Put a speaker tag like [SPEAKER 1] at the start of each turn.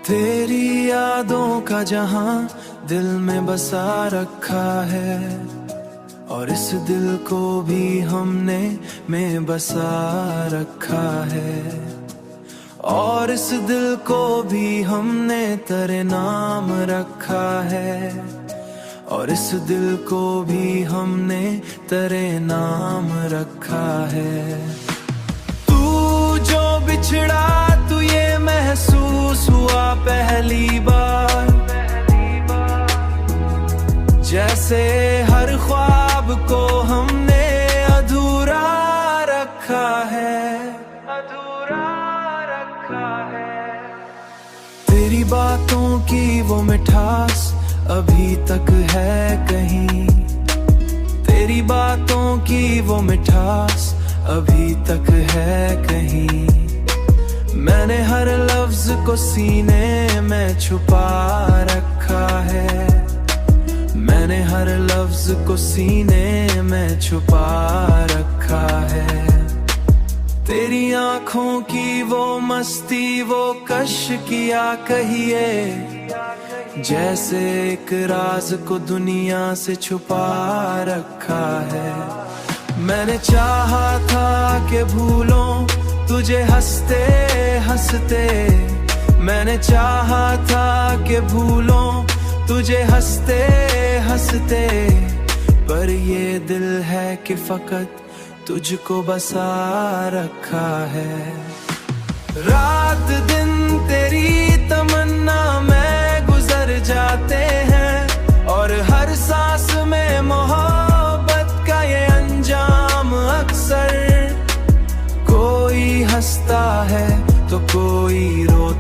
[SPEAKER 1] तेरी यादों का जहां दिल में बसा रखा है, और इस दिल को भी हमने में बसा रखा है, और इस दिल को भी हमने तेरे नाम रखा है, और इस दिल को भी हमने तेरे नाम रखा है। तू जो बिछड़ा तू ये महसूस हुआ पहली बार, जैसे हर ख्वाब को हमने अधूरा रखा है, अधूरा रखा है। तेरी बातों की वो मिठास अभी तक है कहीं, तेरी बातों की वो मिठास अभी तक है कहीं। मैंने हर लफ्ज को सीने में छुपा रखा है, मैंने हर लफ्ज को सीने में छुपा रखा है। तेरी आँखों की वो मस्ती वो कश किया कहिए, जैसे एक राज को दुनिया से छुपा रखा है। मैंने चाहा था कि भूलों तुझे हंसते हंसते, मैंने चाहा था कि भूलों तुझे हंसते हंसते, पर ये दिल है कि फकत तुझको बसा रखा है। रात दिन तेरी तमन्ना में गुजर जाते हैं, और हर सांस में मोहब्बत का ये अंजाम अक्सर। कोई हंसता है तो कोई रोता